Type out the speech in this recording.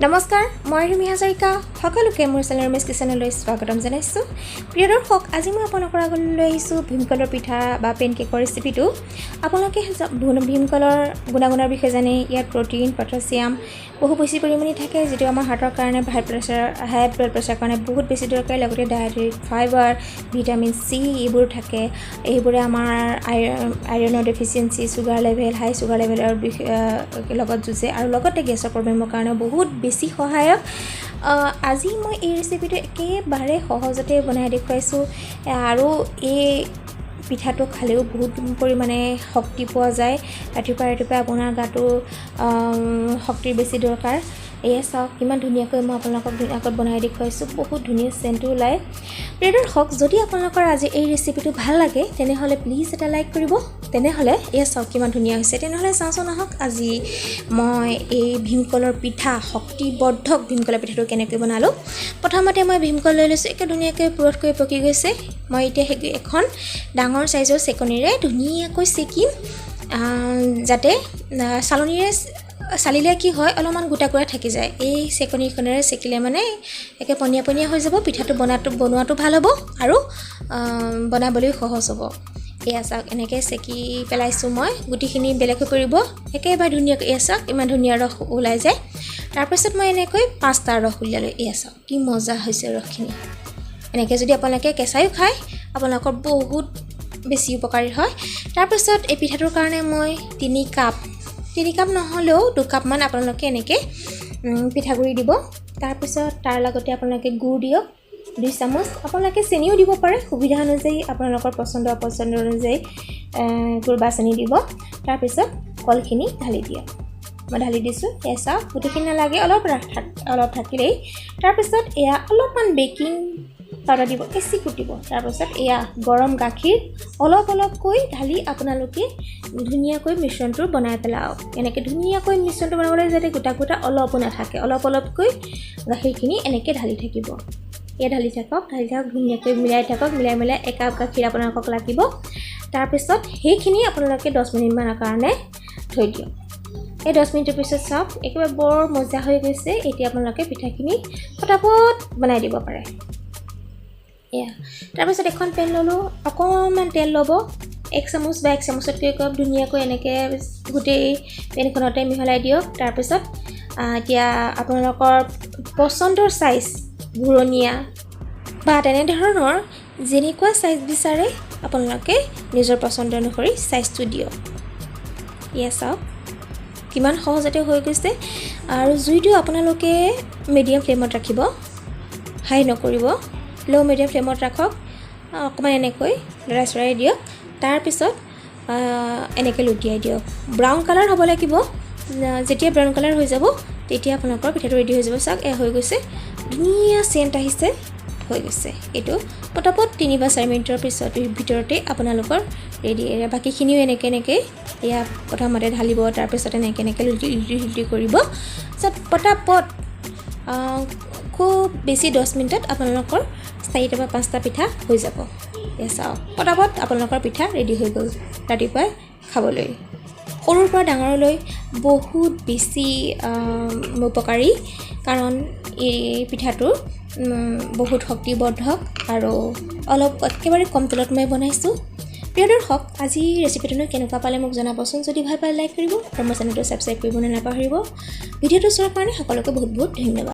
নমস্কাৰ মই ৰুমি হাজৰিকা সকলোকে মোৰ চেনেল ৰমেশ কিচেনলৈ স্বাগতম জনাইছোঁ। প্ৰিয় দৰ্শক, আজি মই আপোনালোকৰ আগলৈ লৈ আহিছোঁ ভীমকলৰ পিঠা বা পেনকেকৰ ৰেচিপিটো। আপোনালোকে ভীমকলৰ গুণাগুণৰ বিষয়ে জানে। ইয়াত প্ৰটিন, পটাছিয়াম বহু বেছি পৰিমাণে থাকে, যিটো আমাৰ হাৰ্টৰ কাৰণে হাই ব্লাড প্ৰেছাৰ কাৰণে বহুত বেছি দৰকাৰী। লগতে ডায়েটৰী ফাইবাৰ, ভিটামিন চি এইবোৰ থাকে। এইবোৰে আমাৰ আইৰণৰ ডেফিচিয়েঞ্চি, চুগাৰ লেভেল, হাই চুগাৰ লেভেলৰ লগত যুঁজে আৰু লগতে গেছৰ প্ৰব্লেমৰ কাৰণে বহুত বেছি সহায়ক। আজি মই এই ৰেচিপিটো একেবাৰে সহজতে বনাই দেখুৱাইছোঁ আৰু এই পিঠাটো খালেও বহুত পৰিমাণে শক্তি পোৱা যায়। ৰাতিপুৱা আপোনাৰ গাটো শক্তিৰ বেছি দৰকাৰ। এয়া চাওক কিমান ধুনীয়াকৈ মই আপোনালোকক আগত বনাই দেখুৱাইছোঁ। বহুত ধুনীয়া চেণ্টটো ওলায়। প্ৰিয় দৰ্শক, যদি আপোনালোকৰ আজি এই ৰেচিপিটো ভাল লাগে তেনেহ'লে প্লিজ এটা লাইক কৰিব। তেনেহ'লে এয়া চাওক কিমান ধুনীয়া হৈছে। তেনেহ'লে চাওঁচোন আহক, আজি মই এই ভীমকলৰ পিঠা, শক্তিবৰ্ধক ভীমকলৰ পিঠাটো কেনেকৈ বনালোঁ। প্ৰথমতে মই ভীমকল লৈ লৈছোঁ। একে ধুনীয়াকৈ পুৰঠকৈ পকি গৈছে। মই এতিয়া এখন ডাঙৰ চাইজৰ চেকনিৰে ধুনীয়াকৈ চেকিম, যাতে চালিলে কি হয় অলপমান গোটা থাকি যায়। এই চেকনিখনেৰে চেকিলে মানে একে পনীয়া পনীয়া হৈ যাব। পিঠাটো বনোৱাটো ভাল হ'ব আৰু বনাবলৈ সহজ হ'ব। এয়া চাওক এনেকৈ চেকি পেলাইছোঁ মই। গুটিখিনি বেলেগকৈ কৰিব একেবাৰে ধুনীয়াকৈ। এয়া চাওক ইমান ধুনীয়া ৰস ওলাই যায়। তাৰপিছত মই এনেকৈ 5টা ৰস উলিয়ালোঁ। এয়া চাওক কি মজা হৈছে ৰসখিনি। এনেকৈ যদি আপোনালোকে কেঁচাইও খায় আপোনালোকৰ বহুত বেছি উপকাৰী হয়। তাৰপিছত এই পিঠাটোৰ কাৰণে মই 3 কাপ নহ'লেও 2 কাপমান আপোনালোকে এনেকৈ পিঠাগুড়ি দিব। তাৰপিছত তাৰ লগতে আপোনালোকে গুড় দিয়ক 2 চামুচ। আপোনালোকে চেনিও দিব পাৰে, সুবিধা অনুযায়ী আপোনালোকৰ পচন্দ অপচন্দ অনুযায়ী গুড় বা চেনি দিব। তাৰপিছত কলখিনি ঢালি দিয়ক। মই ঢালি দিছোঁ। এয়া চাওক গোটেইখিনি নালাগে, অলপ থাকিলেই। তাৰপিছত এয়া অলপমান বেকিং পাউডাৰ দিব, এচিকুট দিব। তাৰপিছত এয়া গৰম গাখীৰ অলপকৈ ঢালি আপোনালোকে ধুনীয়াকৈ মিশ্ৰণটো বনাই পেলাওক। এনেকৈ ধুনীয়াকৈ মিশ্ৰণটো বনাবলৈ যাতে গোটা অলপো নাথাকে। অলপকৈ গাখীৰখিনি এনেকৈ ঢালি থাকিব। এয়া ঢালি থাকক ধুনীয়াকৈ মিলাই থাকক। মিলাই 1 কাপ গাখীৰ আপোনালোকক লাগিব। তাৰপিছত সেইখিনি আপোনালোকে 10 মিনিটমানৰ কাৰণে থৈ দিয়ক। এই 10 মিনিটৰ পিছত চাওক একেবাৰে বৰ মজা হৈ গৈছে। এতিয়া আপোনালোকে পিঠাখিনি ফটাফট বনাই দিব পাৰে। এয়া তাৰপিছত এখন পেন ল'লোঁ। অকণমান তেল ল'ব, 1 চামুচ বা 1 চামুচতকৈ কম। ধুনীয়াকৈ এনেকৈ গোটেই পেনখনতে মিহলাই দিয়ক। তাৰপিছত এতিয়া আপোনালোকৰ পচন্দৰ চাইজ, ঘূৰণীয়া বা তেনেধৰণৰ যেনেকুৱা চাইজ বিচাৰে আপোনালোকে নিজৰ পচন্দ অনুসৰি চাইজটো দিয়ক। এয়া চাওক কিমান সহজতে হৈ গৈছে। আৰু জুইটো আপোনালোকে মিডিয়াম ফ্লেমত ৰাখিব, হাই নকৰিব। ল' মিডিয়াম ফ্লেমত ৰাখক। অকণমান এনেকৈ লৰাই দিয়ক। তাৰপিছত এনেকৈ লুটিয়াই দিয়ক। ব্ৰাউন কালাৰ হ'ব লাগিব। যেতিয়া ব্ৰাউন কালাৰ হৈ যাব তেতিয়া আপোনালোকৰ পিঠাটো ৰেডি হৈ যাব। চাওক এয়া হৈ গৈছে, ধুনীয়া চেণ্ট আহিছে, হৈ গৈছে। এইটো পটাপট 3 বা 4 মিনিটৰ ভিতৰতে আপোনালোকৰ ৰেডি। বাকীখিনিও এনেকৈ এয়া প্ৰথমতে ঢালিব। তাৰপিছত এনেকৈ লুটি কৰিব। তাৰপিছত পটাপট খুব বেছি 10 মিনিটত আপোনালোকৰ 4টা বা 5টা পিঠা হৈ যাব। এয়া চাওক পটাপট আপোনালোকৰ পিঠা ৰেডি হৈ গ'ল ৰাতিপুৱাই খাবলৈ। সৰুৰ পৰা ডাঙৰলৈ বহুত বেছি উপকাৰী, কাৰণ এই পিঠাটো বহুত শক্তিবৰ্ধক আৰু একেবাৰে কম তেলত মই বনাইছোঁ। প্ৰিয় দৰ্শক, আজি ৰেচিপিটোনো কেনেকুৱা পালে মোক জনাবচোন। যদি ভাল পালে লাইক কৰিব আৰু মোৰ চেনেলটো ছাবস্ক্ৰাইব কৰিবলৈ নাপাহৰিব। ভিডিঅ'টো চোৱাৰ কাৰণে সকলোকে বহুত ধন্যবাদ।